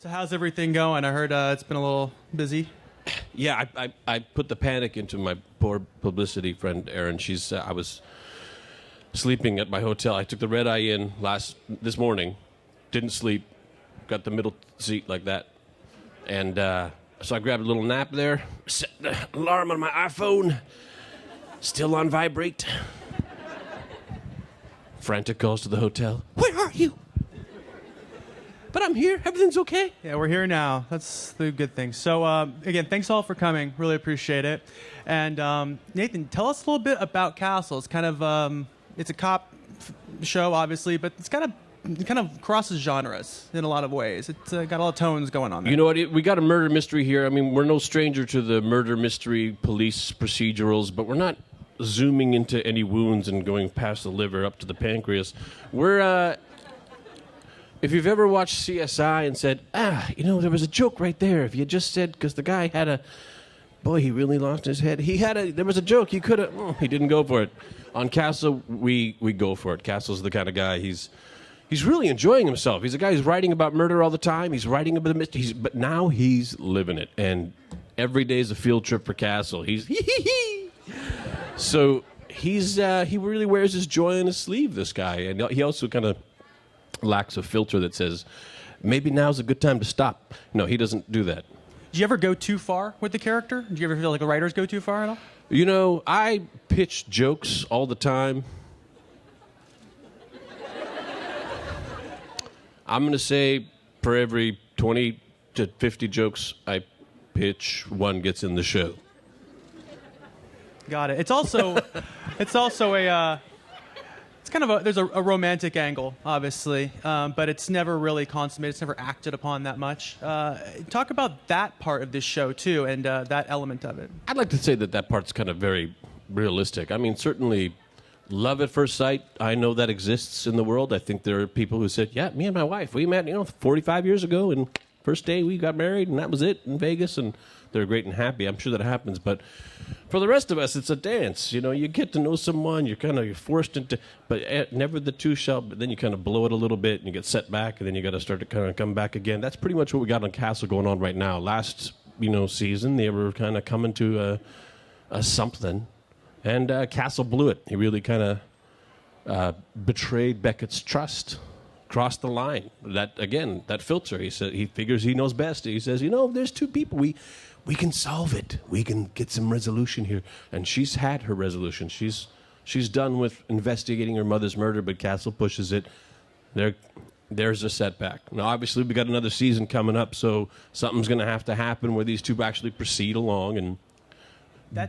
So how's everything going? I heard it's been a little busy. Yeah, I put the panic into my poor publicity friend Erin. I was sleeping at my hotel. I took the red eye in this morning, didn't sleep, got the middle seat like that, and so I grabbed a little nap there. Set the alarm on my iPhone, still on vibrate. Frantic calls to the hotel. Where are you? But I'm here. Everything's okay. Yeah, we're here now. That's the good thing. So, again, thanks all for coming. Really appreciate it. And Nathan, tell us a little bit about Castle. It's kind of it's a cop show, obviously, but it kind of crosses genres in a lot of ways. It's got a lot of tones going on there. You know what? We got a murder mystery here. I mean, we're no stranger to the murder mystery police procedurals, but we're not zooming into any wounds and going past the liver up to the pancreas. We're if you've ever watched CSI and said, there was a joke right there. If you just said, because the guy he really lost his head. There was a joke. He could have, he didn't go for it. On Castle, we go for it. Castle's the kind of guy, he's really enjoying himself. He's a guy who's writing about murder all the time. He's writing about the mystery. But now he's living it. And every day is a field trip for Castle. He's So he really wears his joy on his sleeve, this guy. And he also kind of lacks a filter that says, maybe now's a good time to stop. No, he doesn't do that. Do you ever go too far with the character? Do you ever feel like the writers go too far at all? You know, I pitch jokes all the time. I'm going to say for every 20 to 50 jokes I pitch, one gets in the show. Got it. It's also there's a romantic angle, obviously, but it's never really consummated. It's never acted upon that much. Talk about that part of this show, too, and that element of it. I'd like to say that part's kind of very realistic. I mean, certainly love at first sight, I know that exists in the world. I think there are people who said, yeah, me and my wife, we met, 45 years ago, and first day we got married, and that was it in Vegas, and they're great and happy. I'm sure that happens, but for the rest of us, it's a dance. You get to know someone, you're forced into, but never the two shall. But then you kind of blow it a little bit, and you get set back, and then you got to start to kind of come back again. That's pretty much what we got on Castle going on right now. Last, season, they were kind of coming to a something, and Castle blew it. He really kind of betrayed Beckett's trust. Crossed the line. That filter. He said he figures he knows best. He says, there's two people. We can solve it. We can get some resolution here. And she's had her resolution. She's done with investigating her mother's murder, but Castle pushes it. There's a setback. Now, obviously, we got another season coming up, so something's going to have to happen where these two actually proceed along and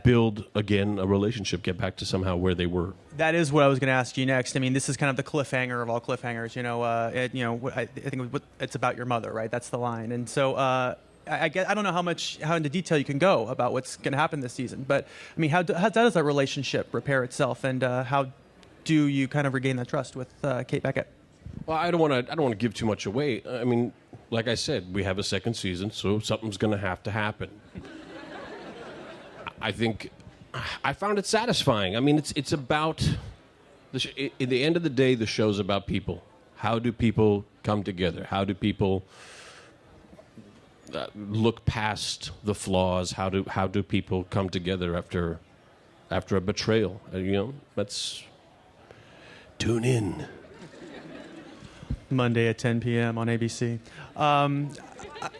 build again a relationship, get back to somehow where they were. That is what I was going to ask you next. I mean, this is kind of the cliffhanger of all cliffhangers. I think it's about your mother, right? That's the line. And so I don't know how into detail you can go about what's going to happen this season, but I mean, how does that relationship repair itself, and how do you kind of regain that trust with Kate Beckett? Well, I don't want to give too much away. I mean, like I said, we have a second season, so something's going to have to happen. I think I found it satisfying. I mean, it's about at the end of the day, the show's about people. How do people come together? How do people look past the flaws? How do people come together after a betrayal? Let's tune in. Monday at 10 p.m. on ABC. I'm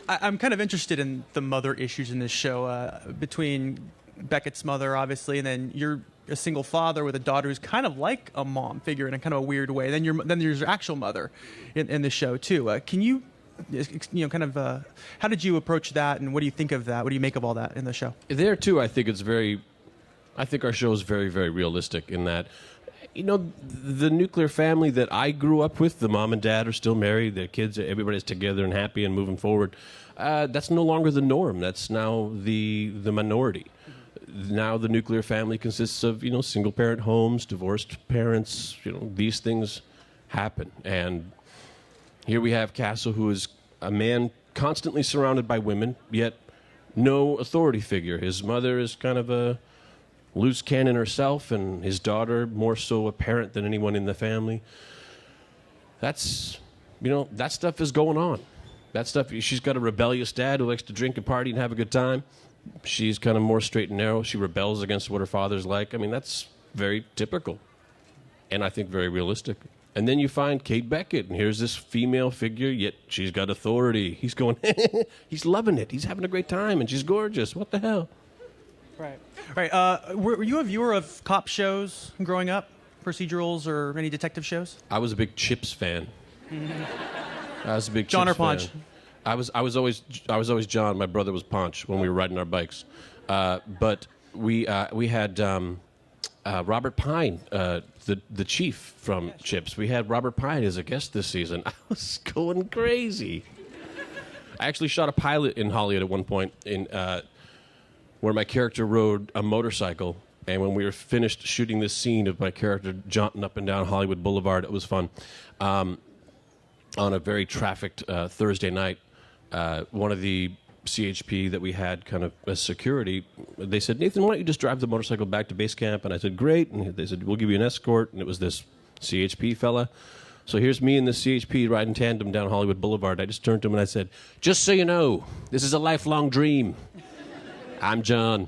kind of interested in the mother issues in this show between Beckett's mother, obviously, and then you're a single father with a daughter who's kind of like a mom figure in a kind of a weird way. Then there's your actual mother in the show too. Can you, how did you approach that, and what do you think of that? What do you make of all that in the show? There too, I think our show is very, very realistic in that, the nuclear family that I grew up with, the mom and dad are still married, their kids, everybody's together and happy and moving forward. That's no longer the norm. That's now the minority. Now the nuclear family consists of, single-parent homes, divorced parents. These things happen. And here we have Castle, who is a man constantly surrounded by women, yet no authority figure. His mother is kind of a loose cannon herself, and his daughter more so a parent than anyone in the family. That stuff is going on. That stuff, she's got a rebellious dad who likes to drink and party and have a good time. She's kind of more straight and narrow. She rebels against what her father's like. I mean, that's very typical, and I think very realistic. And then you find Kate Beckett, and here's this female figure, yet she's got authority. He's going, he's loving it. He's having a great time, and she's gorgeous. What the hell? Right. Right. Were you a viewer of cop shows growing up, procedurals or any detective shows? I was a big Chips fan. I was a big John Chips or Ponch? fan. I was always John. My brother was Ponch when we were riding our bikes. But we had Robert Pine, the chief from Chips. We had Robert Pine as a guest this season. I was going crazy. I actually shot a pilot in Hollywood at one point in where my character rode a motorcycle. And when we were finished shooting this scene of my character jaunting up and down Hollywood Boulevard, it was fun. On a very trafficked Thursday night, one of the CHP that we had kind of as security, they said, Nathan, why don't you just drive the motorcycle back to base camp? And I said, great. And they said, we'll give you an escort. And it was this CHP fella. So here's me and the CHP riding tandem down Hollywood Boulevard. I just turned to him and I said, just so you know, this is a lifelong dream. I'm John.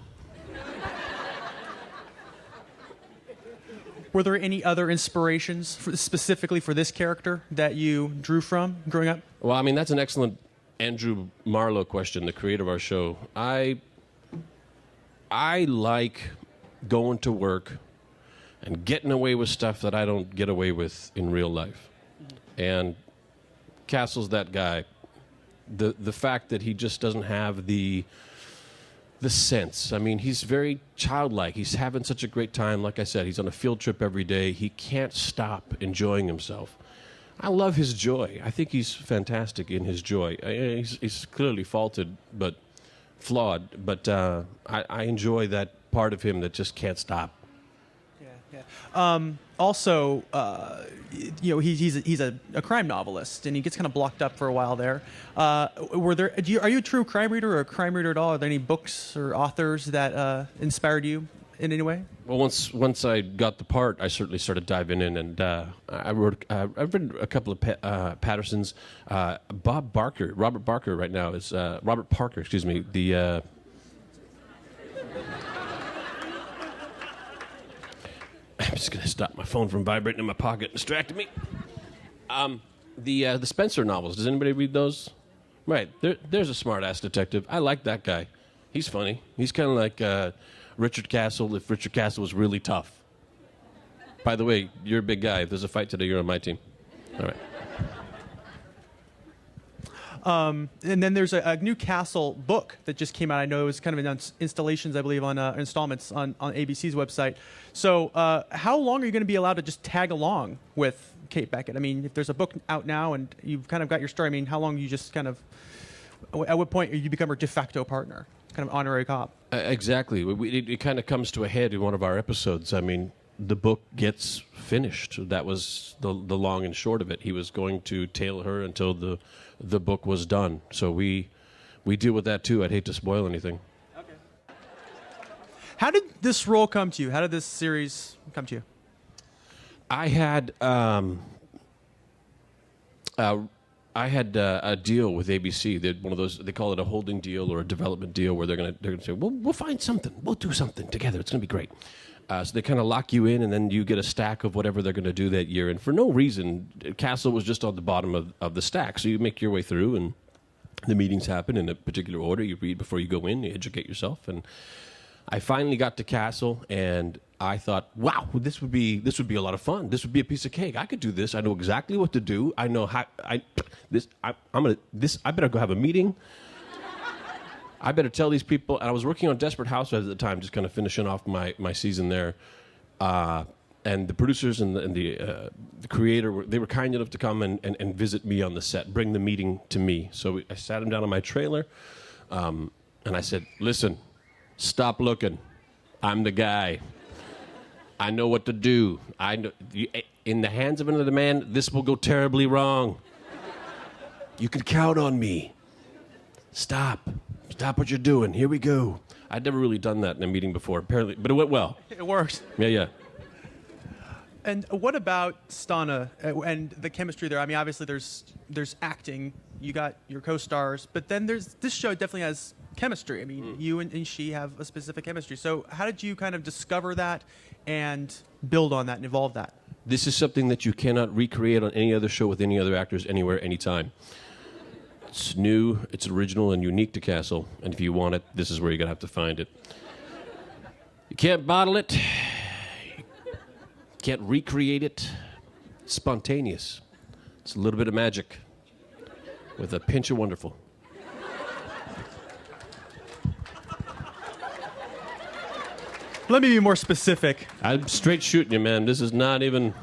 Were there any other inspirations specifically for this character that you drew from growing up? Well, I mean, that's an excellent Andrew Marlowe question, the creator of our show. I like going to work and getting away with stuff that I don't get away with in real life. And Castle's that guy. The fact that he just doesn't have the sense. I mean, he's very childlike. He's having such a great time. Like I said, he's on a field trip every day. He can't stop enjoying himself. I love his joy. I think he's fantastic in his joy. He's clearly faulted, but flawed. But I enjoy that part of him that just can't stop. Yeah. Also, he's a crime novelist, and he gets kind of blocked up for a while there. Are you a true crime reader or a crime reader at all? Are there any books or authors that inspired you in any way? Well, once I got the part, I certainly started diving in, and I've read a couple of Pattersons. Robert Parker right now is Robert Parker. Excuse me. The I'm just going to stop my phone from vibrating in my pocket, distracting me. The Spencer novels. Does anybody read those? Right. There's a smart-ass detective. I like that guy. He's funny. He's kind of like Richard Castle if Richard Castle was really tough. By the way, you're a big guy. If there's a fight today, you're on my team. All right. And then there's a new Castle book that just came out. I know it was kind of in installations, I believe, on installments on ABC's website. So how long are you going to be allowed to just tag along with Kate Beckett? I mean, if there's a book out now and you've kind of got your story, I mean, how long you just kind of, at what point you become her de facto partner, kind of honorary cop? Exactly. It kind of comes to a head in one of our episodes. I mean, the book gets finished. That was the long and short of it. He was going to tail her until the book was done. So we deal with that too. I'd hate to spoil anything. Okay. How did this role come to you? How did this series come to you? I had a deal with ABC. They had one of those. They call it a holding deal or a development deal, where they're gonna say, "Well, we'll find something. We'll do something together. It's gonna be great." So they kind of lock you in, and then you get a stack of whatever they're going to do that year. And for no reason, Castle was just on the bottom of the stack. So you make your way through, and the meetings happen in a particular order. You read before you go in, you educate yourself. And I finally got to Castle, and I thought, wow, this would be a lot of fun. This would be a piece of cake. I could do this. I know exactly what to do. I know how. I better go have a meeting. I better tell these people. And I was working on Desperate Housewives at the time, just kind of finishing off my season there. And the producers and the creator, they were kind enough to come and visit me on the set, bring the meeting to me. So I sat him down on my trailer, and I said, listen, stop looking. I'm the guy. I know what to do. I know, in the hands of another man, this will go terribly wrong. You can count on me. Stop what you're doing. Here we go. I'd never really done that in a meeting before, apparently, but it went well. It worked. Yeah. And what about Stana and the chemistry there? I mean, obviously there's acting you got your co-stars, but then this show definitely has chemistry. I mean, you and she have a specific chemistry. So how did you kind of discover that and build on that and evolve that? This is something that you cannot recreate on any other show with any other actors anywhere, anytime. It's new, it's original, and unique to Castle. And if you want it, this is where you're going to have to find it. You can't bottle it. You can't recreate it. It's spontaneous. It's a little bit of magic with a pinch of wonderful. Let me be more specific. I'm straight shooting you, man. This is not even...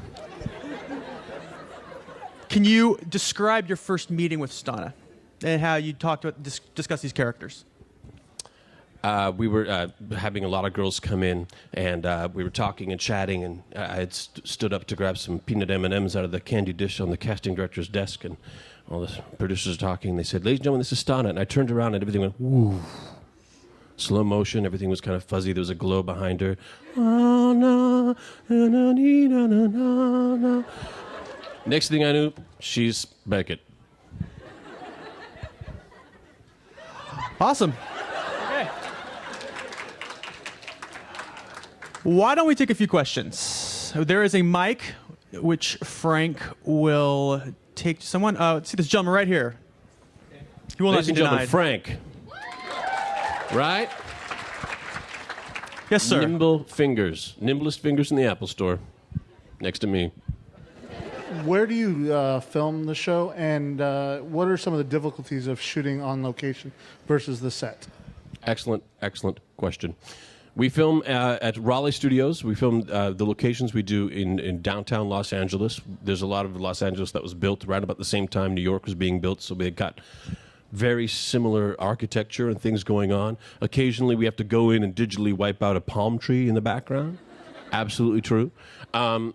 Can you describe your first meeting with Stana and how you talked about discuss these characters? We were having a lot of girls come in, and we were talking and chatting, and I had stood up to grab some peanut M&Ms out of the candy dish on the casting director's desk, and all the producers are talking. They said, "Ladies and gentlemen, this is Stana," and I turned around, and everything went, woo. Slow motion, everything was kind of fuzzy. There was a glow behind her. Oh, no, no, no, no, no, no. Next thing I knew, she's Beckett. Awesome. Okay. Why don't we take a few questions? There is a mic which Frank will take to someone. Let's see this gentleman right here. He will Ladies not and be gentlemen, denied. Frank. Right? Yes, sir. Nimble fingers. Nimblest fingers in the Apple Store. Next to me. Where do you film the show, and what are some of the difficulties of shooting on location versus the set? Excellent, excellent question. We film at Raleigh Studios. We film the locations we do in downtown Los Angeles. There's a lot of Los Angeles that was built right about the same time New York was being built, so we got very similar architecture and things going on. Occasionally we have to go in and digitally wipe out a palm tree in the background. Absolutely true. Some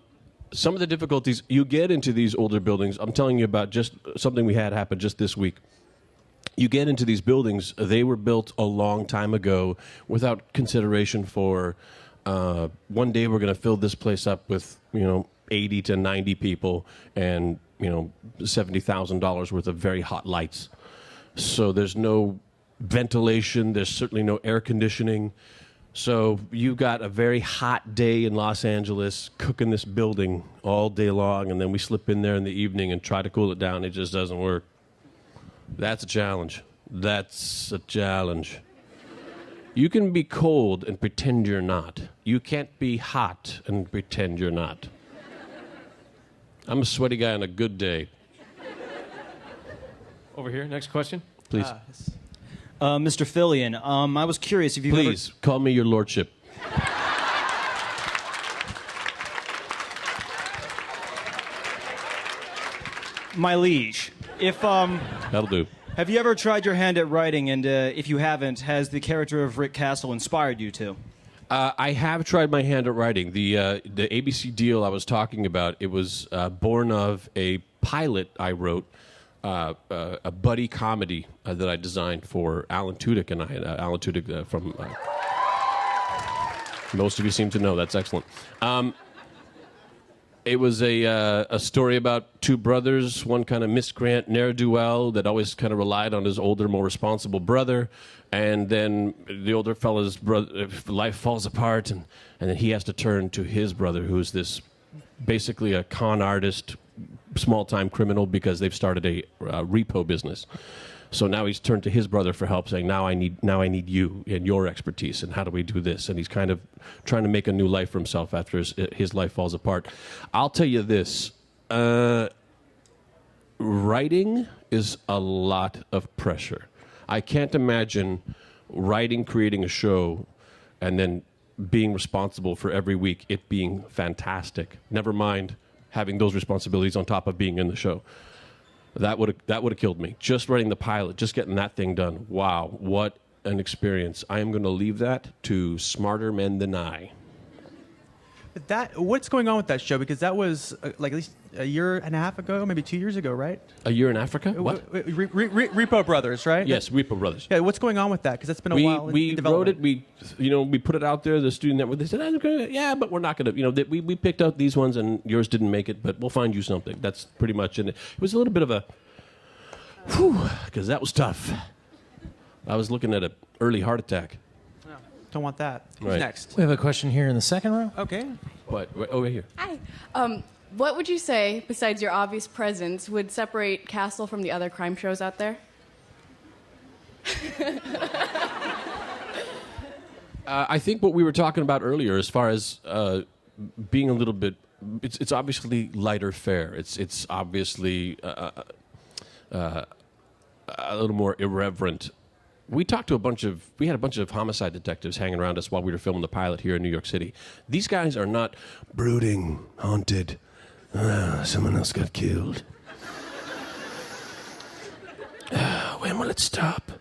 of the difficulties, you get into these older buildings, I'm telling you about just something we had happen just this week. You get into these buildings, they were built a long time ago without consideration for one day we're going to fill this place up with, 80 to 90 people and, $70,000 worth of very hot lights. So there's no ventilation, there's certainly no air conditioning. So you got a very hot day in Los Angeles cooking this building all day long, and then we slip in there in the evening and try to cool it down. It just doesn't work. That's a challenge. That's a challenge. You can be cold and pretend you're not. You can't be hot and pretend you're not. I'm a sweaty guy on a good day. Over here, next question. Please. Mr. Fillion, I was curious if you Please, call me your lordship. My liege. If That'll do. have you ever tried your hand at writing, and if you haven't, has the character of Rick Castle inspired you to? I have tried my hand at writing. The ABC deal I was talking about, it was born of a pilot I wrote, a buddy comedy that I designed for Alan Tudyk and I. Alan Tudyk from... most of you seem to know. That's excellent. It was a story about two brothers, one kind of miscreant ne'er-do-well that always kind of relied on his older, more responsible brother. And then the older fella's life falls apart, and then he has to turn to his brother, who's this basically a con artist, small-time criminal, because they've started a repo business. So now he's turned to his brother for help, saying, now I need you and your expertise, and how do we do this? And he's kind of trying to make a new life for himself after his life falls apart. I'll tell you this. Writing is a lot of pressure. I can't imagine writing, creating a show, and then being responsible for every week it being fantastic. Never mind having those responsibilities on top of being in the show. That would have killed me. Just writing the pilot, just getting that thing done. Wow, what an experience. I am going to leave that to smarter men than I. What's going on with that show? Because that was like at least a year and a half ago, maybe 2 years ago, right? A year in Africa? What? Repo Brothers, right? Yes, Repo Brothers. Yeah, what's going on with that? Because that's been a while. We in wrote it. development. We put it out there. The student network. They said, "Yeah, but we're not going to." We picked out these ones, and yours didn't make it. But we'll find you something. That's pretty much it. It was a little bit of Because that was tough. I was looking at an early heart attack. No, don't want that. Who's Right. next? We have a question here in the second row. Okay. What? Oh, right here. Hi. What would you say, besides your obvious presence, would separate Castle from the other crime shows out there? I think what we were talking about earlier, as far as being a little bit, it's obviously lighter fare. It's obviously a little more irreverent. We had a bunch of homicide detectives hanging around us while we were filming the pilot here in New York City. These guys are not brooding, haunted. Someone else got killed. When will it stop?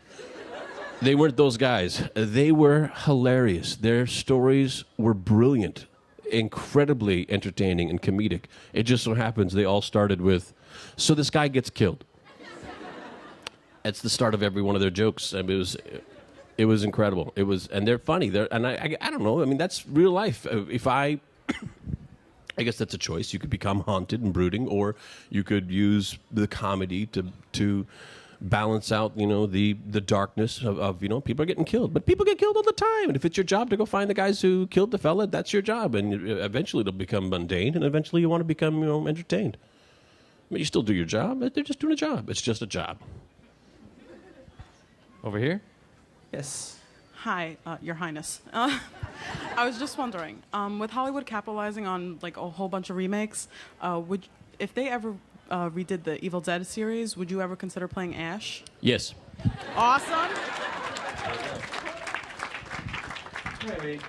They weren't those guys. They were hilarious. Their stories were brilliant, incredibly entertaining and comedic. It just so happens they all started with, so this guy gets killed. That's the start of every one of their jokes. I mean, it was incredible. And they're funny. I don't know. I mean, that's real life. I guess that's a choice. You could become haunted and brooding, or you could use the comedy to balance out, the darkness of people are getting killed. But people get killed all the time. And if it's your job to go find the guys who killed the fella, that's your job. And eventually it'll become mundane, and eventually you want to become, entertained. But you still do your job. They're just doing a job. It's just a job. Over here. Yes. Hi, Your Highness. I was just wondering, with Hollywood capitalizing on like a whole bunch of remakes, if they ever redid the Evil Dead series, would you ever consider playing Ash? Yes. Awesome.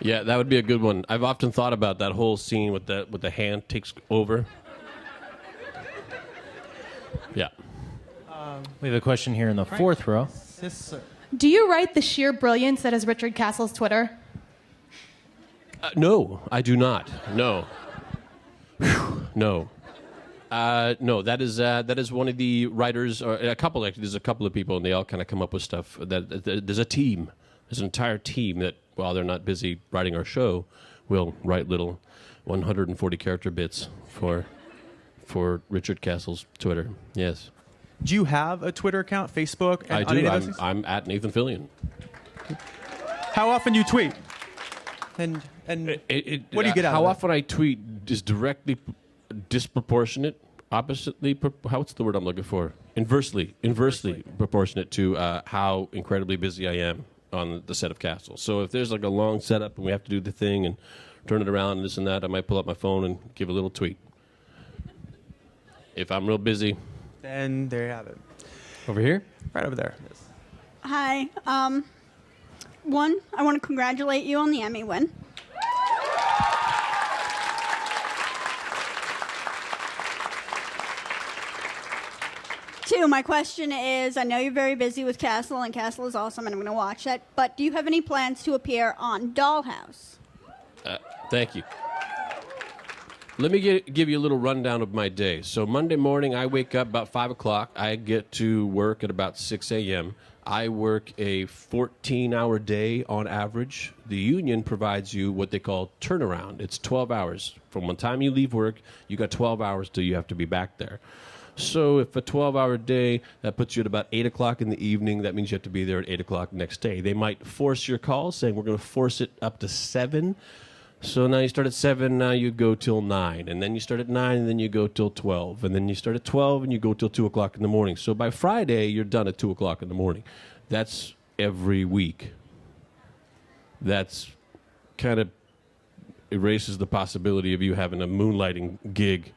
Yeah, that would be a good one. I've often thought about that whole scene with the hand takes over. Yeah. We have a question here in the fourth row. Yes, sir. Do you write the sheer brilliance that is Richard Castle's Twitter? No, I do not. No. No. No, that is one of the writers, or a couple, actually, there's a couple of people, and they all kind of come up with stuff. There's a team. There's an entire team that, while they're not busy writing our show, will write little 140-character bits for Richard Castle's Twitter. Yes. Do you have a Twitter account, Facebook? I on do. any of those things? I'm at Nathan Fillion. How often do you tweet? And what do you get out How of it? often I tweet is directly disproportionate, oppositely, what's the word I'm looking for? Inversely proportionate to how incredibly busy I am on the set of Castle. So if there's like a long setup and we have to do the thing and turn it around and this and that, I might pull up my phone and give a little tweet. If I'm real busy. Then there you have it. Over here. Right over there. Yes. Hi. One, I want to congratulate you on the Emmy win. Two, my question is, I know you're very busy with Castle, and Castle is awesome, and I'm going to watch that, but do you have any plans to appear on Dollhouse? Thank you. Let me give you a little rundown of my day. So Monday morning, I wake up about 5 o'clock. I get to work at about 6 a.m. I work a 14-hour day on average. The union provides you what they call turnaround. It's 12 hours. From the time you leave work, you got 12 hours till you have to be back there. So if a 12-hour day, that puts you at about 8 o'clock in the evening. That means you have to be there at 8 o'clock next day. They might force your call, saying we're going to force it up to 7. So now you start at 7, now you go till 9. And then you start at 9, and then you go till 12. And then you start at 12, and you go till 2 o'clock in the morning. So by Friday, you're done at 2 o'clock in the morning. That's every week. That's kind of erases the possibility of you having a moonlighting gig.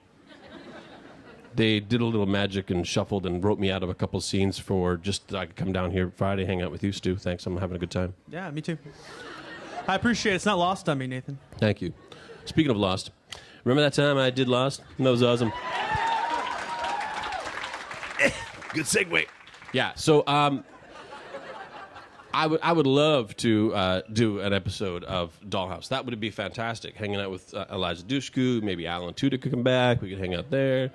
They did a little magic and shuffled and wrote me out of a couple scenes for just I could come down here Friday, hang out with you, Stu. Thanks, I'm having a good time. Yeah, me too. I appreciate it. It's not lost on me, Nathan. Thank you. Speaking of Lost, remember that time I did Lost? That was awesome. Good segue. Yeah, so I would love to do an episode of Dollhouse. That would be fantastic. Hanging out with Eliza Dushku, maybe Alan Tudyk could come back. We could hang out there.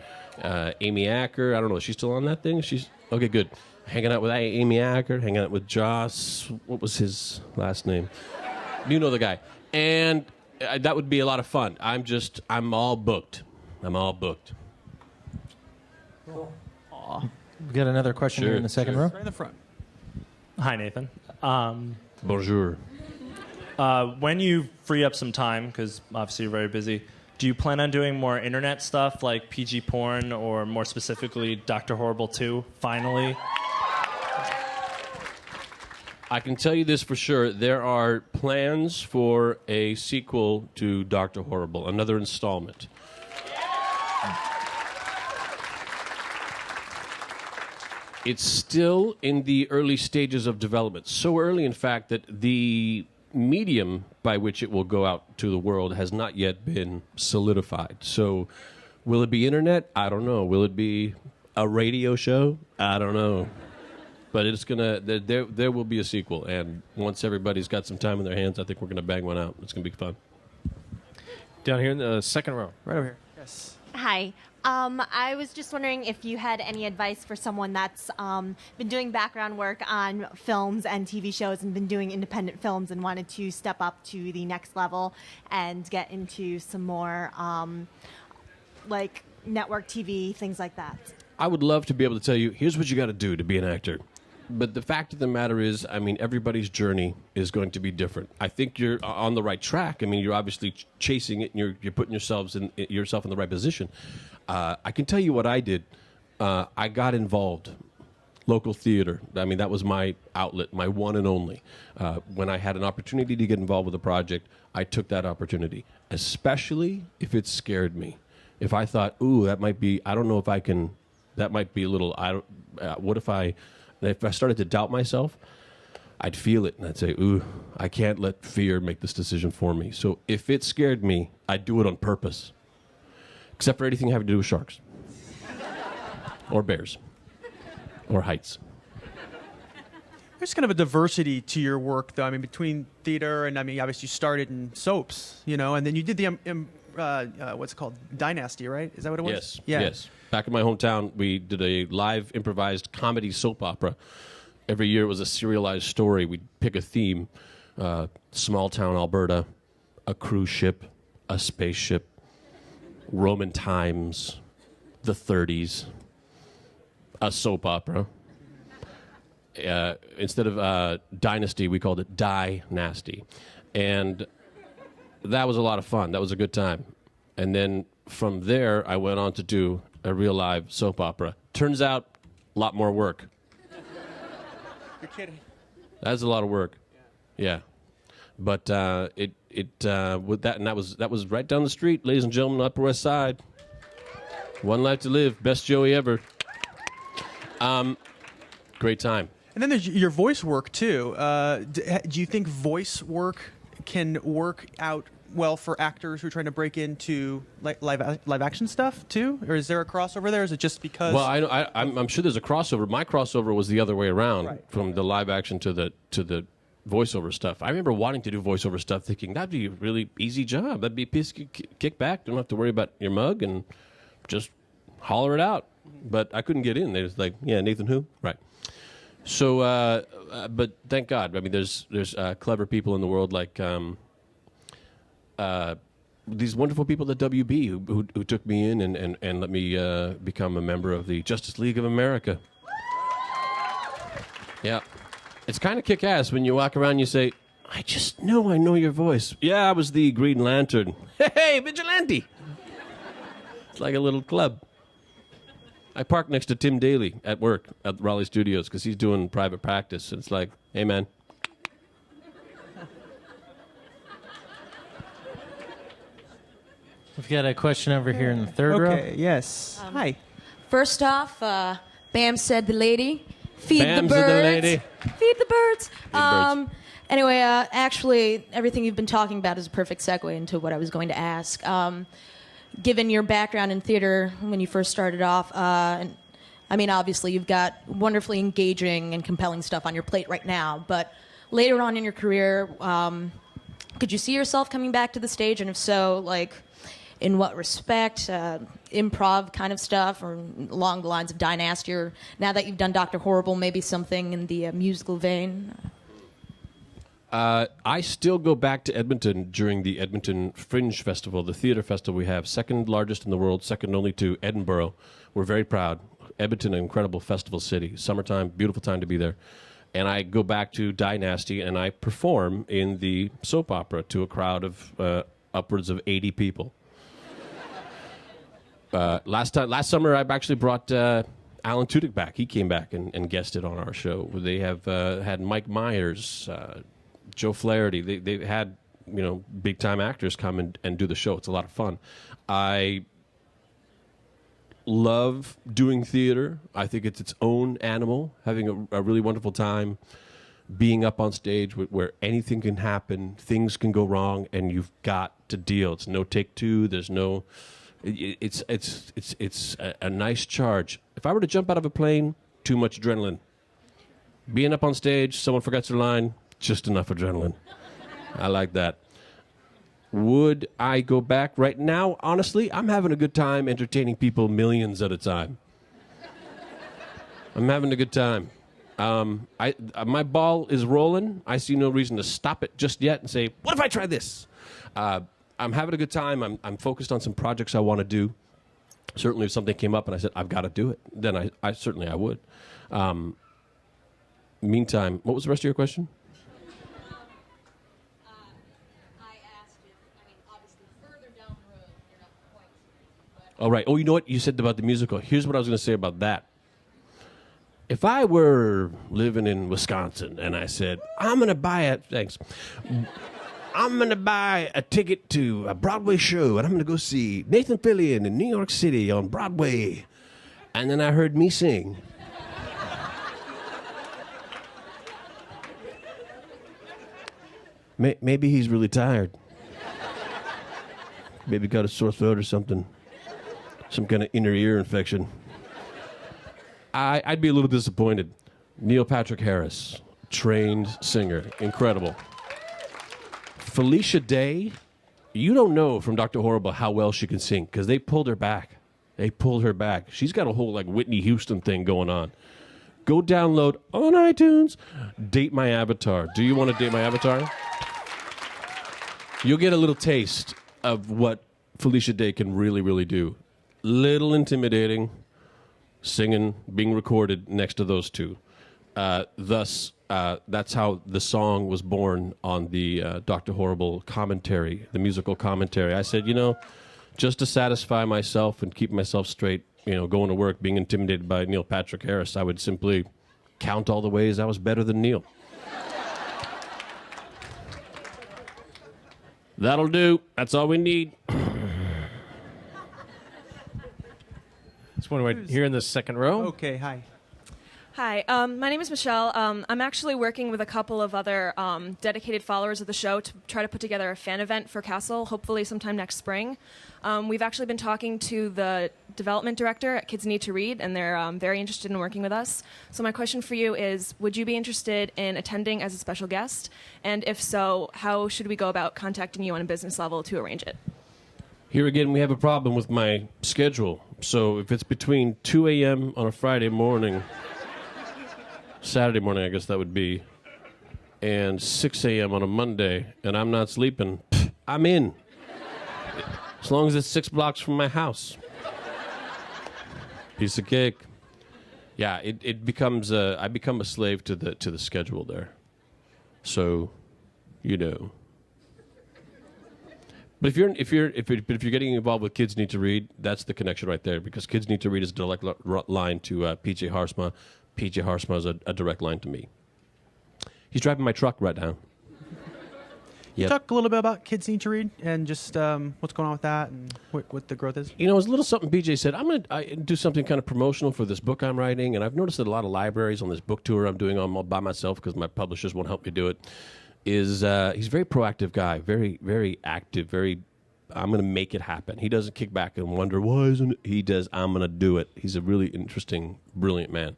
Amy Acker, I don't know, is she still on that thing? She's okay, good. Hanging out with Amy Acker, hanging out with Joss. What was his last name? You know the guy. And that would be a lot of fun. I'm all booked. I'm all booked. Aw. We got another question Sure, here in the second sure. row. Right in the front. Hi, Nathan. Bonjour. When you free up some time, because obviously you're very busy, do you plan on doing more internet stuff like PG porn or more specifically Dr. Horrible 2, finally? I can tell you this for sure. There are plans for a sequel to Dr. Horrible, another installment. It's still in the early stages of development. So early, in fact, that the medium by which it will go out to the world has not yet been solidified. So will it be internet? I don't know. Will it be a radio show? I don't know. But it's gonna. There will be a sequel, and once everybody's got some time in their hands, I think we're gonna bang one out. It's gonna be fun. Down here in the second row. Right over here. Yes. Hi. I was just wondering if you had any advice for someone that's been doing background work on films and TV shows and been doing independent films and wanted to step up to the next level and get into some more like network TV, things like that. I would love to be able to tell you, here's what you got to do to be an actor. But the fact of the matter is, I mean, everybody's journey is going to be different. I think you're on the right track. I mean, you're obviously chasing it, and you're putting yourself in the right position. I can tell you what I did. I got involved. Local theater. I mean, that was my outlet, my one and only. When I had an opportunity to get involved with a project, I took that opportunity, especially if it scared me. If I thought, ooh, that might be, I don't know if I can, that might be a little, what if I started to doubt myself, I'd feel it, and I'd say, ooh, I can't let fear make this decision for me. So if it scared me, I'd do it on purpose. Except for anything having to do with sharks. Or bears. Or heights. There's kind of a diversity to your work, though. I mean, between theater and, I mean, obviously you started in soaps, you know, and then you did the, what's it called? Dynasty, right? Is that what it was? Yes, Yeah. yes. Back in my hometown, we did a live improvised comedy soap opera. Every year it was a serialized story. We'd pick a theme, small town Alberta, a cruise ship, a spaceship, Roman times, the 30s, a soap opera. Instead of Dynasty, we called it Die Nasty. And that was a lot of fun. That was a good time. And then from there, I went on to do a real live soap opera. Turns out, a lot more work. You're kidding. That's a lot of work. Yeah. But with that, and that was right down the street, ladies and gentlemen, Upper West Side. One life to live, best Joey ever. Great time. And then there's your voice work, too. Do you think voice work can work out well for actors who are trying to break into live action stuff, too? Or is there a crossover there? Is it just because... Well, I'm sure there's a crossover. My crossover was the other way around, Right. from the live action to the voiceover stuff. I remember wanting to do voiceover stuff, thinking that'd be a really easy job. That'd be a piece of kick back. Don't have to worry about your mug and just holler it out. But I couldn't get in. They was like, yeah, Nathan who? Right. So, but thank God. I mean, there's clever people in the world like these wonderful people at WB who took me in and let me become a member of the Justice League of America. Yeah. It's kind of kick-ass when you walk around and you say, I just know I know your voice. Yeah, I was the Green Lantern. Hey, vigilante! It's like a little club. I park next to Tim Daly at work at Raleigh Studios because he's doing private practice. It's like, hey, man. We've got a question over here in the third row. Okay, yes. Hi. First off, Bam said the lady. Feed Bam the said birds. the lady. Feed the birds. birds. Anyway, actually, everything you've been talking about is a perfect segue into what I was going to ask. Given your background in theater when you first started off, and I mean, obviously, you've got wonderfully engaging and compelling stuff on your plate right now, but later on in your career, could you see yourself coming back to the stage? And if so, like, in what respect? Improv kind of stuff, or along the lines of Dynasty, or now that you've done Dr. Horrible, maybe something in the musical vein? I still go back to Edmonton during the Edmonton Fringe Festival, the theater festival we have, second largest in the world, second only to Edinburgh. We're very proud. Edmonton, an incredible festival city. Summertime, beautiful time to be there. And I go back to Die Nasty, and I perform in the soap opera to a crowd of upwards of 80 people. Last summer, I actually brought Alan Tudyk back. He came back and guested on our show. They have had Mike Myers, Joe Flaherty. They had big time actors come and do the show. It's a lot of fun. I love doing theater. I think it's its own animal, having a really wonderful time being up on stage where anything can happen, things can go wrong, and you've got to deal. It's no take two. There's no. It's a nice charge. If I were to jump out of a plane, too much adrenaline. Being up on stage, someone forgets their line, just enough adrenaline. I like that. Would I go back right now? Honestly, I'm having a good time entertaining people millions at a time. I'm having a good time. My ball is rolling. I see no reason to stop it just yet and say, what if I try this? I'm having a good time. I'm focused on some projects I want to do. Certainly if something came up and I said, I've got to do it, then I certainly would. Meantime, what was the rest of your question? All right. Oh, you know what you said about the musical? Here's what I was going to say about that. If I were living in Wisconsin and I said, I'm going to buy a ticket to a Broadway show and I'm going to go see Nathan Fillion in New York City on Broadway. And then I heard me sing. Maybe he's really tired. Maybe got a sore throat or something. Some kind of inner ear infection. I'd be a little disappointed. Neil Patrick Harris, trained singer, incredible. Felicia Day, you don't know from Dr. Horrible how well she can sing because they pulled her back. She's got a whole Whitney Houston thing going on. Go download on iTunes, Date My Avatar. Do you want to date my avatar? You'll get a little taste of what Felicia Day can really, really do. Little intimidating, singing, being recorded next to those two. Thus, that's how the song was born on the Dr. Horrible commentary, the musical commentary. I said, just to satisfy myself and keep myself straight, going to work, being intimidated by Neil Patrick Harris, I would simply count all the ways I was better than Neil. That'll do. That's all we need. This one right here in the second row. Okay, hi. Hi, my name is Michelle. I'm actually working with a couple of other dedicated followers of the show to try to put together a fan event for Castle, hopefully sometime next spring. We've actually been talking to the development director at Kids Need to Read, and they're very interested in working with us. So my question for you is, would you be interested in attending as a special guest? And if so, how should we go about contacting you on a business level to arrange it? Here again, we have a problem with my schedule. So if it's between 2 a.m. on a Friday morning, Saturday morning, I guess that would be, and 6 a.m. on a Monday, and I'm not sleeping, I'm in. As long as it's 6 blocks from my house. Piece of cake. Yeah, it becomes I become a slave to the schedule there. So, But if you're getting involved with Kids Need to Read, that's the connection right there, because Kids Need to Read is a direct line to PJ Harsma. PJ Harsma is a direct line to me. He's driving my truck right now. Yep. Talk a little bit about Kids Need to Read and just what's going on with that and what the growth is. It was a little something PJ said. I'm going to do something kind of promotional for this book I'm writing, and I've noticed that a lot of libraries on this book tour I'm doing all by myself because my publishers won't help me do it. He's a very proactive guy, very, very active, I'm going to make it happen. He doesn't kick back and wonder, why isn't it? He does, I'm going to do it. He's a really interesting, brilliant man.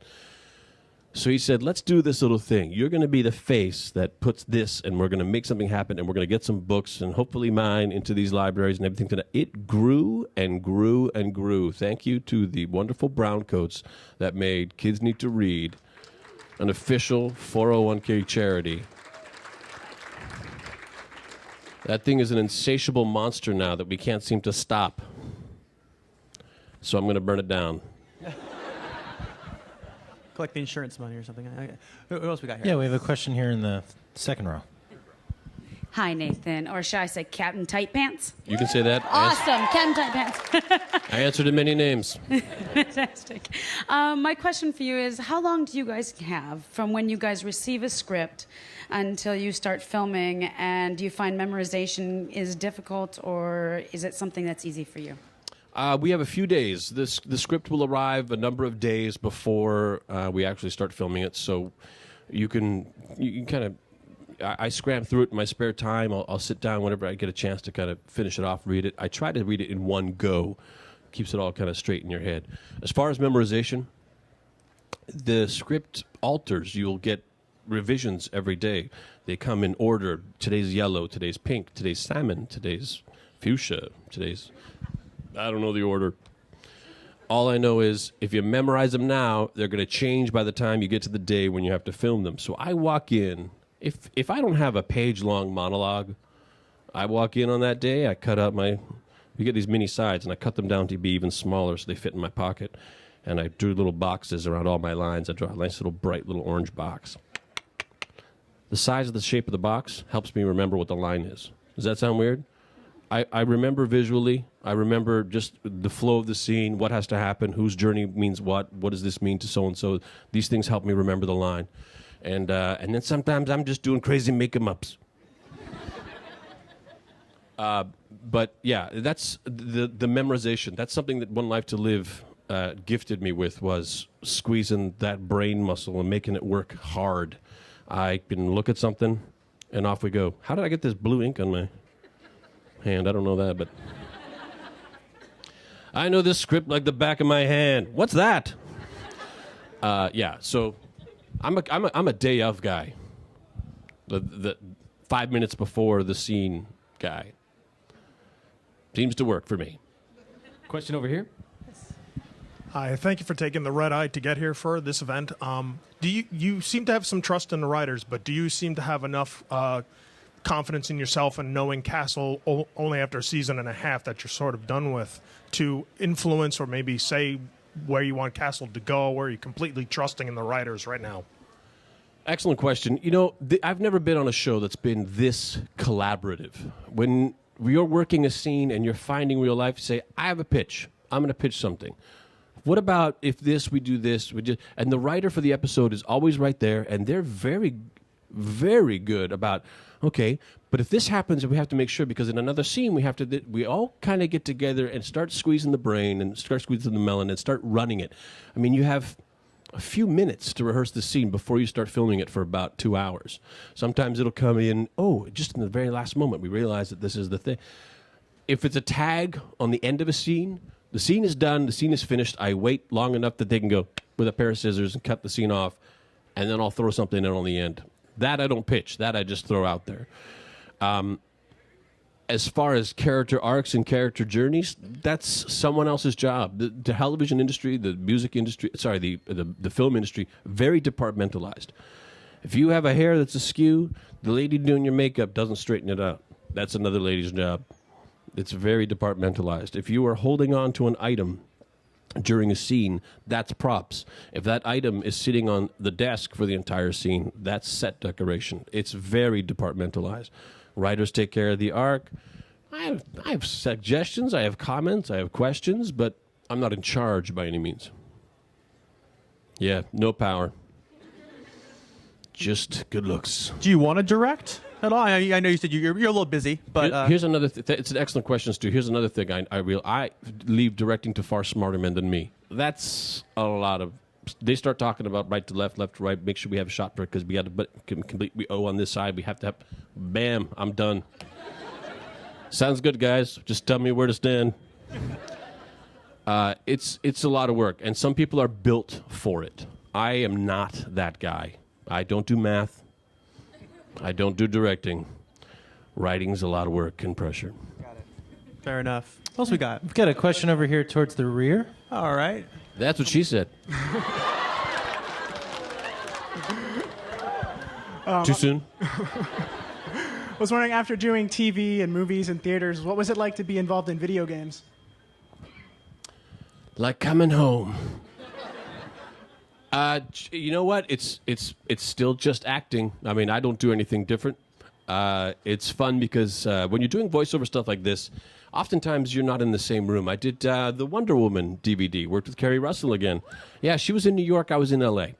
So he said, let's do this little thing. You're going to be the face that puts this, and we're going to make something happen, and we're going to get some books, and hopefully mine, into these libraries and everything. It grew and grew and grew. Thank you to the wonderful browncoats that made Kids Need to Read an official 401k charity. That thing is an insatiable monster now that we can't seem to stop. So I'm going to burn it down. collect the insurance money or something. Who else we got here? Yeah, we have a question here in the second row. Hi, Nathan, or should I say Captain Tight Pants? You can say that. Awesome, Captain Tight Pants. I answered in many names. Fantastic. My question for you is, how long do you guys have from when you guys receive a script until you start filming, and do you find memorization is difficult, or is it something that's easy for you? We have a few days. The script will arrive a number of days before we actually start filming it, so you can kind of... I scram through it in my spare time. I'll sit down whenever I get a chance to kind of finish it off, read it. I try to read it in one go. Keeps it all kind of straight in your head. As far as memorization, the script alters. You'll get revisions every day. They come in order. Today's yellow, today's pink, today's salmon, today's fuchsia, today's... I don't know the order. All I know is if you memorize them now, they're going to change by the time you get to the day when you have to film them. So I walk in... If I don't have a page-long monologue, I walk in on that day, I cut out you get these mini sides, and I cut them down to be even smaller so they fit in my pocket. And I drew little boxes around all my lines. I draw a nice little bright little orange box. The size of the shape of the box helps me remember what the line is. Does that sound weird? I remember visually. I remember just the flow of the scene, what has to happen, whose journey means what does this mean to so-and-so. These things help me remember the line. And then sometimes I'm just doing crazy make-em-ups. But yeah, that's the memorization. That's something that One Life to Live gifted me with, was squeezing that brain muscle and making it work hard. I can look at something, and off we go. How did I get this blue ink on my hand? I don't know that, but... I know this script like the back of my hand. What's that? Yeah, so... I'm a day of guy. The 5 minutes before the scene guy. Seems to work for me. Question over here. Hi, thank you for taking the red eye to get here for this event. Do you seem to have some trust in the writers, but do you seem to have enough confidence in yourself and knowing Castle only after a season and a half that you're sort of done with to influence or maybe say where you want Castle to go, or are you completely trusting in the writers right now? Excellent question. You know, I've never been on a show that's been this collaborative. When you're working a scene and you're finding real life, you say, I have a pitch. I'm going to pitch something. What about if this, we do this, and the writer for the episode is always right there, and they're very, very good about, okay, but if this happens, we have to make sure, because in another scene, we all kind of get together and start squeezing the brain and start squeezing the melon and start running it. I mean, you have a few minutes to rehearse the scene before you start filming it for about 2 hours. Sometimes it'll come in, just in the very last moment, we realize that this is the thing. If it's a tag on the end of a scene, the scene is done, the scene is finished, I wait long enough that they can go with a pair of scissors and cut the scene off, and then I'll throw something in on the end. That I don't pitch. That I just throw out there. As far as character arcs and character journeys, that's someone else's job. The television industry, the music industry, the film industry, very departmentalized. If you have a hair that's askew, the lady doing your makeup doesn't straighten it out. That's another lady's job. It's very departmentalized. If you are holding on to an item during a scene, that's props. If that item is sitting on the desk for the entire scene, that's set decoration. It's very departmentalized. Writers take care of the arc. I have suggestions, I have comments, I have questions, but I'm not in charge by any means. Yeah, no power. Just good looks. Do you want to direct at all? I know you said you're a little busy, but... Here's another it's an excellent question, Stu. Here's another thing I leave directing to far smarter men than me. That's a lot of... They start talking about right to left, left to right, make sure we have a shot for it because we got to complete, we owe on this side, we have to have... Bam, I'm done. Sounds good, guys. Just tell me where to stand. It's a lot of work, and some people are built for it. I am not that guy. I don't do math. I don't do directing. Writing's a lot of work and pressure. Got it. Fair enough. What else we got? We've got a question over here towards the rear. All right. That's what she said. Too soon? I was wondering, after doing TV and movies and theaters, what was it like to be involved in video games? Like coming home. You know what? It's still just acting. I mean, I don't do anything different. It's fun because when you're doing voiceover stuff like this, oftentimes you're not in the same room. I did the Wonder Woman DVD, worked with Kerry Russell again. Yeah, she was in New York, I was in L.A.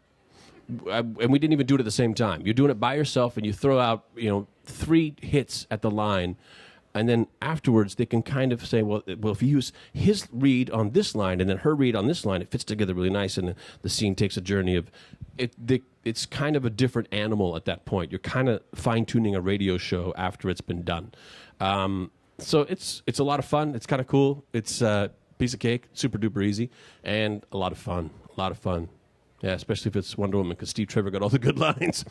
And we didn't even do it at the same time. You're doing it by yourself, and you throw out 3 hits at the line, and then afterwards they can kind of say, well, if you use his read on this line and then her read on this line, it fits together really nice, and the scene takes a journey of it. It's kind of a different animal at that point. You're kind of fine-tuning a radio show after it's been done. So it's a lot of fun. It's kind of cool. It's a piece of cake, super duper easy, and a lot of fun. A lot of fun. Yeah, especially if it's Wonder Woman, because Steve Trevor got all the good lines.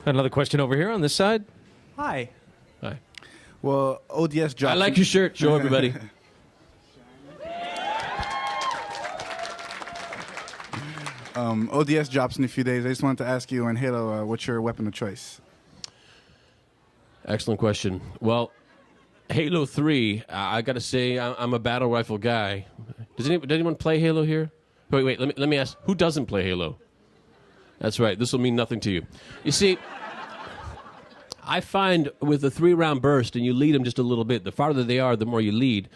Another question over here on this side. Hi. Hi. Well, ODS drops. I like your shirt. Show everybody. ODS drops in a few days. I just wanted to ask you on Halo, what's your weapon of choice? Excellent question. Well, Halo 3, I got to say, I'm a battle rifle guy. Does anyone play Halo here? Wait, let me ask, who doesn't play Halo? That's right, this will mean nothing to you. You see, I find with a 3-round burst, and you lead them just a little bit, the farther they are, the more you lead,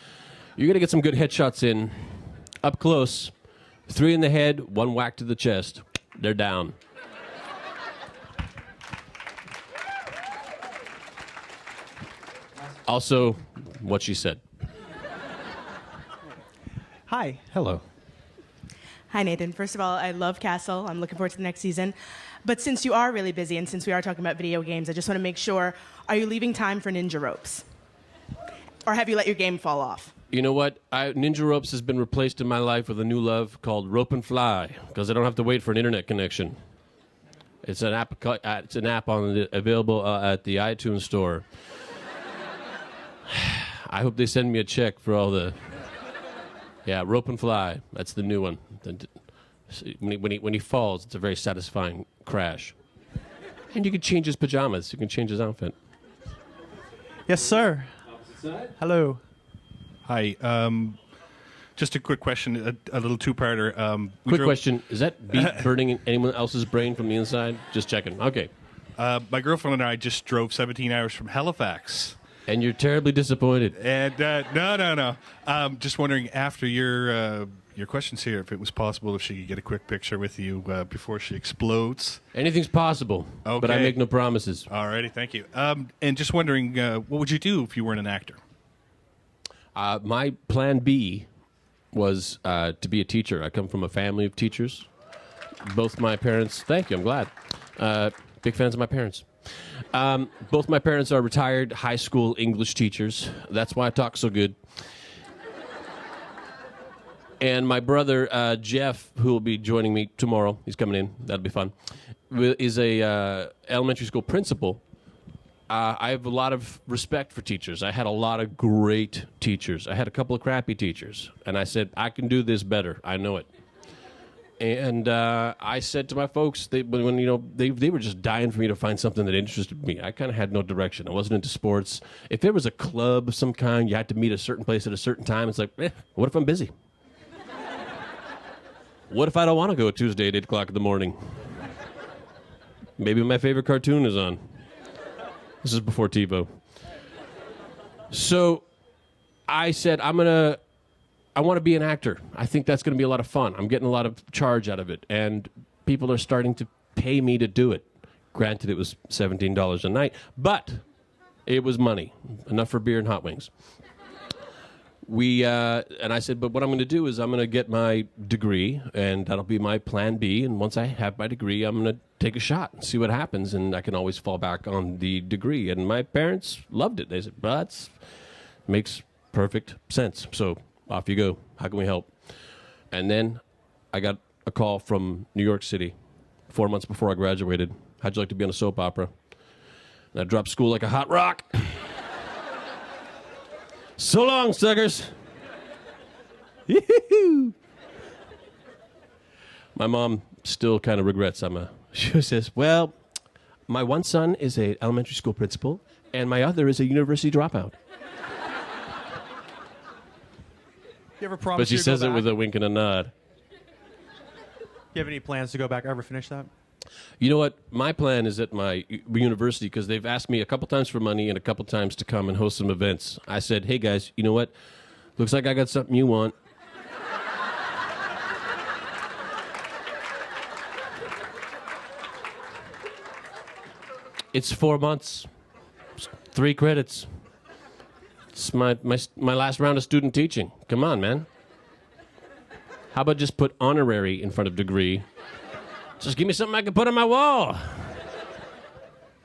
you're going to get some good headshots in, up close, 3 in the head, 1 whack to the chest. They're down. Also, what she said. Hi. Hello. Hi, Nathan. First of all, I love Castle. I'm looking forward to the next season. But since you are really busy and since we are talking about video games, I just want to make sure, are you leaving time for Ninja Ropes? Or have you let your game fall off? You know what? Ninja Ropes has been replaced in my life with a new love called Rope and Fly, because I don't have to wait for an internet connection. It's an app. It's an app available at the iTunes store. I hope they send me a check for all the. Yeah, Rope and Fly. That's the new one. When he falls, it's a very satisfying crash. And you can change his pajamas. You can change his outfit. Yes, sir. Hello. Hi. Just a quick question, a little two-parter. Quick question. Is that beat burning in anyone else's brain from the inside? Just checking. Okay. My girlfriend and I just drove 17 hours from Halifax. And you're terribly disappointed. And no. Just wondering, after your questions here, if it was possible if she could get a quick picture with you before she explodes. Anything's possible, okay. But I make no promises. All righty, thank you. And just wondering, what would you do if you weren't an actor? My plan B was to be a teacher. I come from a family of teachers. Both my parents, thank you, I'm glad. Big fans of my parents. Both my parents are retired high school English teachers. That's why I talk so good. And my brother, Jeff, who will be joining me tomorrow, he's coming in, that'll be fun, is a elementary school principal. I have a lot of respect for teachers. I had a lot of great teachers. I had a couple of crappy teachers. And I said, I can do this better. I know it. And I said to my folks, they were just dying for me to find something that interested me. I kind of had no direction. I wasn't into sports. If there was a club of some kind, you had to meet a certain place at a certain time. It's like, what if I'm busy? What if I don't want to go Tuesday at 8 o'clock in the morning? Maybe my favorite cartoon is on. This is before TiVo. So I said, I want to be an actor. I think that's going to be a lot of fun. I'm getting a lot of charge out of it, and people are starting to pay me to do it. Granted, it was $17 a night, but it was money, enough for beer and hot wings. And I said, but what I'm going to do is I'm going to get my degree, and that'll be my plan B, and once I have my degree, I'm going to take a shot and see what happens, and I can always fall back on the degree. And my parents loved it. They said, well, that makes perfect sense. So off you go. How can we help? And then I got a call from New York City 4 months before I graduated. How'd you like to be on a soap opera? And I dropped school like a hot rock. So long, suckers. My mom still kind of regrets she says, well, my one son is an elementary school principal, and my other is a university dropout. You ever promise But she you to says go it back? with a wink and a nod. you have any plans to go back, ever finish that? You know what? My plan is at my university because they've asked me a couple times for money and a couple times to come and host some events. I said, hey, guys, you know what? Looks like I got something you want. It's 4 months, 3 credits. It's my last round of student teaching. Come on, man. How about just put honorary in front of degree? Just give me something I can put on my wall.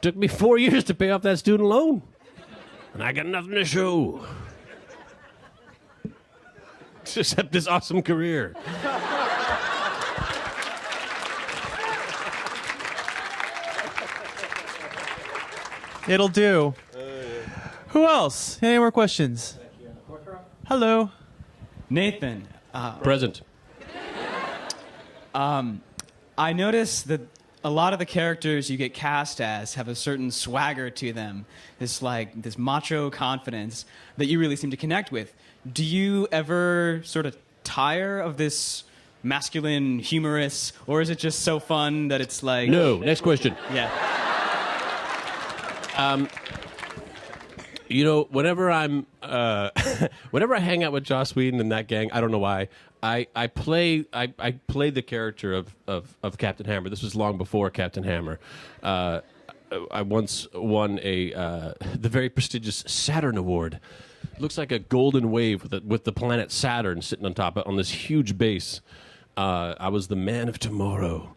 Took me 4 years to pay off that student loan, and I got nothing to show. Except this awesome career. It'll do. Who else? Any more questions? Hello. Nathan. Present. I noticed that a lot of the characters you get cast as have a certain swagger to them, this macho confidence that you really seem to connect with. Do you ever sort of tire of this masculine humorous, or is it just so fun that it's like... No. Next question. Yeah. You know, whenever I'm, whenever I hang out with Joss Whedon and that gang, I don't know why, I play the character of Captain Hammer. This was long before Captain Hammer. I once won the very prestigious Saturn Award. It looks like a golden wave with the planet Saturn sitting on top on this huge base. I was the Man of Tomorrow.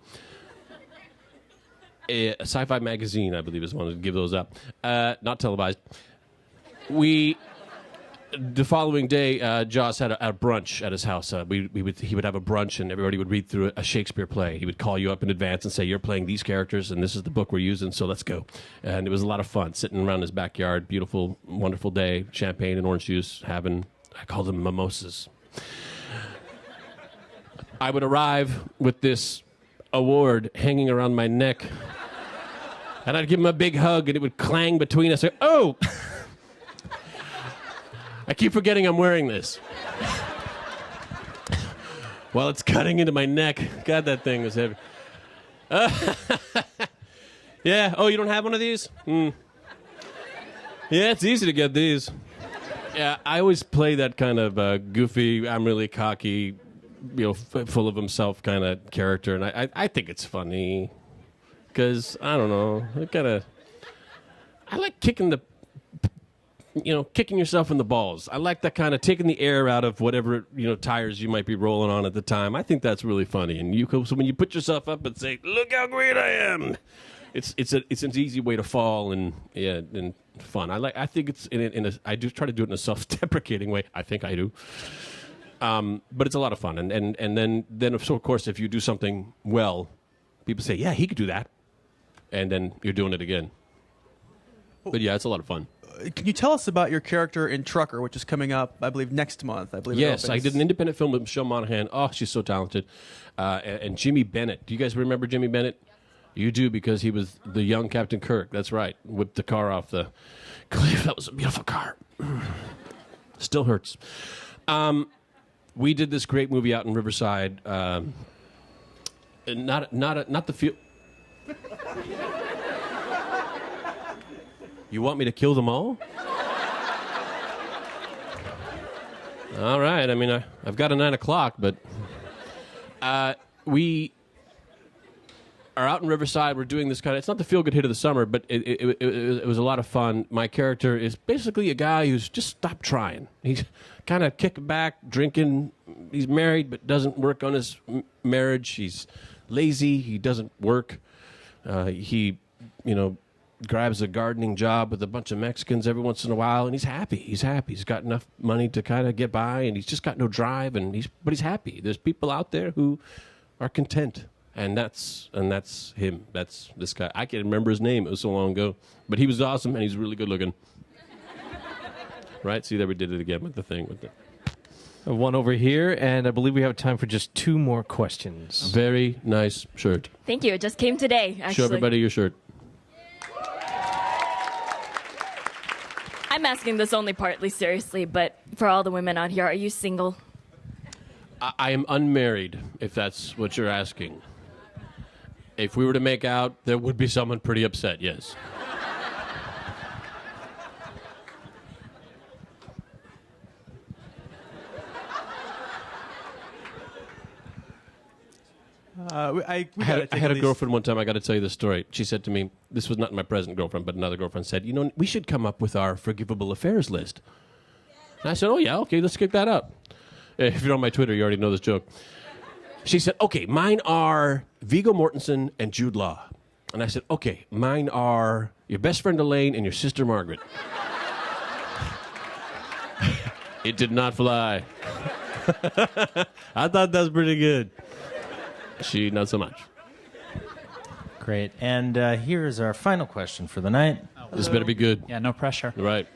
A Sci-Fi Magazine, I believe, is one to give those up. Not televised. The following day, Joss had a brunch at his house. He would have a brunch, and everybody would read through a Shakespeare play. He would call you up in advance and say, "You're playing these characters, and this is the book we're using, so let's go." And it was a lot of fun, sitting around his backyard. Beautiful, wonderful day, champagne and orange juice, I called them mimosas. I would arrive with this award hanging around my neck, and I'd give him a big hug, and it would clang between us. Oh! I keep forgetting I'm wearing this. While it's cutting into my neck. God, that thing was heavy. Yeah. Oh, you don't have one of these? Yeah, it's easy to get these. Yeah, I always play that kind of goofy, I'm really cocky, full of himself kind of character, and I think it's funny. Because, I don't know, I like kicking yourself in the balls. I like that kind of taking the air out of whatever, tires you might be rolling on at the time. I think that's really funny. And so when you put yourself up and say, "Look how great I am," it's an easy way to fall and fun. I think it's I do try to do it in a self-deprecating way. I think I do. But it's a lot of fun. And then of course, if you do something well, people say, "Yeah, he could do that." And then you're doing it again. But yeah, it's a lot of fun. Can you tell us about your character in Trucker, which is coming up, I believe, next month? Yes, I did an independent film with Michelle Monaghan. Oh, she's so talented. And Jimmy Bennett. Do you guys remember Jimmy Bennett? You do, because he was the young Captain Kirk. That's right. Whipped the car off the cliff. That was a beautiful car. Still hurts. We did this great movie out in Riverside. Not the field. You want me to kill them all? All right. I mean, I've got a 9 o'clock, but we are out in Riverside. We're doing this it's not the feel-good hit of the summer, but it was a lot of fun. My character is basically a guy who's just stopped trying. He's kind of kicking back, drinking. He's married, but doesn't work on his marriage. He's lazy. He doesn't work. He grabs a gardening job with a bunch of Mexicans every once in a while, and he's happy. He's got enough money to kind of get by, and he's just got no drive, but he's happy. There's people out there who are content, and that's him. That's this guy. I can't remember his name. It was so long ago, but he was awesome, and he's really good looking. Right? See, there we did it again with the thing. One over here, and I believe we have time for just 2 more questions. Very nice shirt. Thank you. It just came today, actually. Show everybody your shirt. I'm asking this only partly seriously, but for all the women out here, are you single? I am unmarried, if that's what you're asking. If we were to make out, there would be someone pretty upset, yes. I had a girlfriend one time, I got to tell you this story. She said to me, this was not my present girlfriend, but another girlfriend said, you know, we should come up with our forgivable affairs list. And I said, oh, yeah, okay, let's kick that up. If you're on my Twitter, you already know this joke. She said, okay, mine are Viggo Mortensen and Jude Law. And I said, okay, mine are your best friend Elaine and your sister Margaret. It did not fly. I thought that was pretty good. She, not so much. Great. And here's our final question for the night. This better be good. Yeah, no pressure. Right.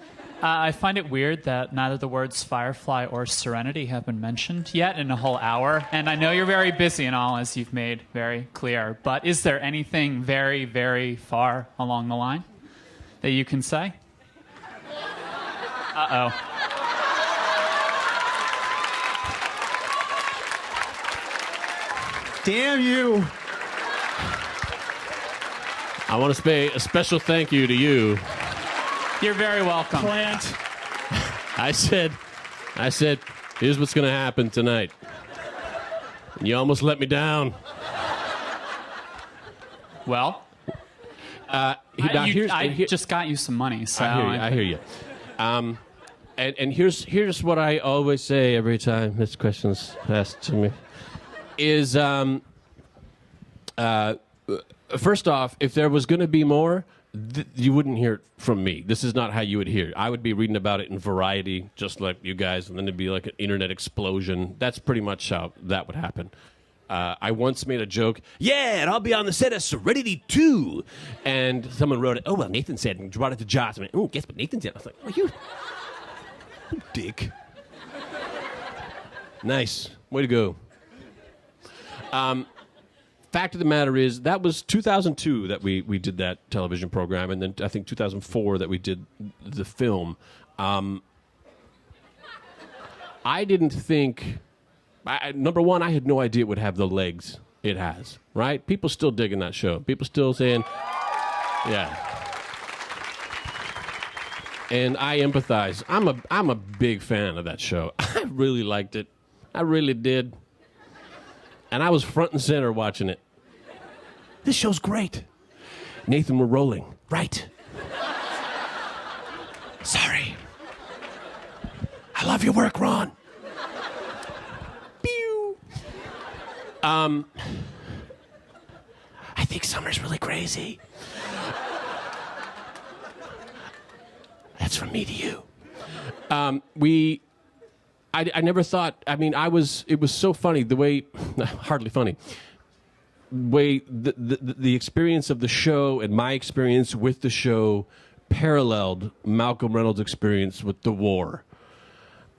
I find it weird that neither the words Firefly or Serenity have been mentioned yet in a whole hour. And I know you're very busy and all, as you've made very clear. But is there anything very, very far along the line that you can say? Uh-oh. Damn you. I want to say a special thank you to you. You're very welcome. Plant. I said, here's what's going to happen tonight. And you almost let me down. Well, I just got you some money, so I hear you. And here's what I always say every time this question's asked to me. Is first off, if there was going to be more, you wouldn't hear it from me. This is not how you would hear it. I would be reading about it in Variety, just like you guys, and then it'd be like an internet explosion. That's pretty much how that would happen. I once made a joke, yeah, and I'll be on the set of Serenity 2. And someone wrote it, oh, well, Nathan said, and brought it to Josh. I went, oh, guess what Nathan said? I was like, oh, you dick. Nice. Way to go. Fact of the matter is, that was 2002 that we did that television program, and then I think 2004 that we did the film. I didn't think... number one, I had no idea it would have the legs it has, right? People still digging that show. People still saying, yeah. And I empathize. I'm a big fan of that show. I really liked it. I really did. And I was front and center watching it. This show's great. Nathan, we're rolling. Right. Sorry. I love your work, Ron. Pew. I think Summer's really crazy. That's from me to you. I never thought, it was so funny, the way, hardly funny, way the experience of the show and my experience with the show paralleled Malcolm Reynolds' experience with the war.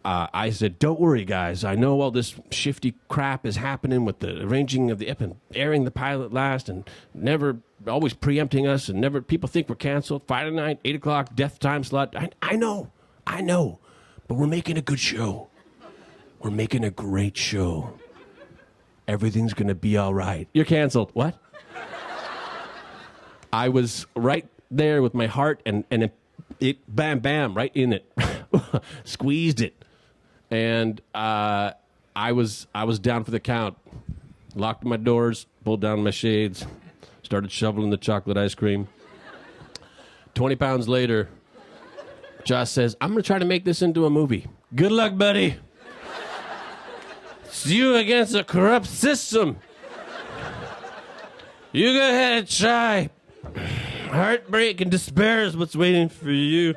I said, don't worry, guys. I know all this shifty crap is happening with the arranging of the ep and airing the pilot last and never always preempting us and never people think we're canceled. Friday night, 8 o'clock, death time slot. I know. But we're making a good show. We're making a great show. Everything's going to be all right. You're canceled. What? I was right there with my heart and it bam, bam, right in it. Squeezed it. And I was down for the count. Locked my doors, pulled down my shades, started shoveling the chocolate ice cream. 20 pounds later, Josh says, I'm going to try to make this into a movie. Good luck, buddy. It's you against a corrupt system. You go ahead and try. Heartbreak and despair is what's waiting for you.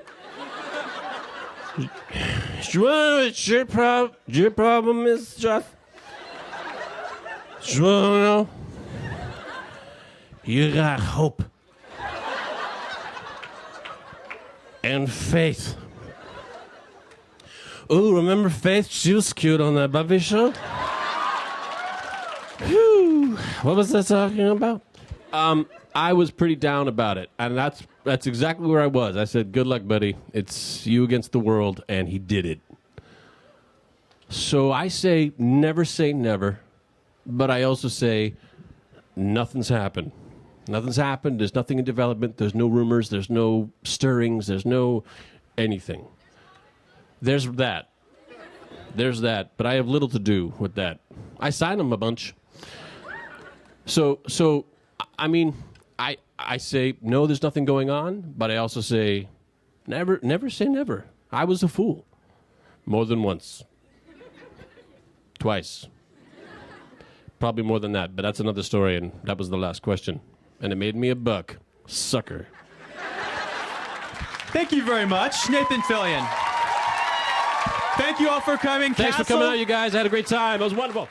You want to know what your problem is, Josh? You want to know? You got hope. And Faith. Oh, remember Faith? She was cute on that Buffy show. Whew. What was I talking about? I was pretty down about it, and that's exactly where I was. I said, good luck, buddy. It's you against the world, and he did it. So I say never, but I also say nothing's happened. Nothing's happened. There's nothing in development. There's no rumors. There's no stirrings. There's no anything. There's that. But I have little to do with that. I sign them a bunch. So I mean, I say no, there's nothing going on, but I also say never say never. I was a fool. More than once. Twice. Probably more than that, but that's another story, and that was the last question. And it made me a buck. Sucker. Thank you very much, Nathan Fillion. Thank you all for coming. Thanks for coming out, you guys. I had a great time. It was wonderful.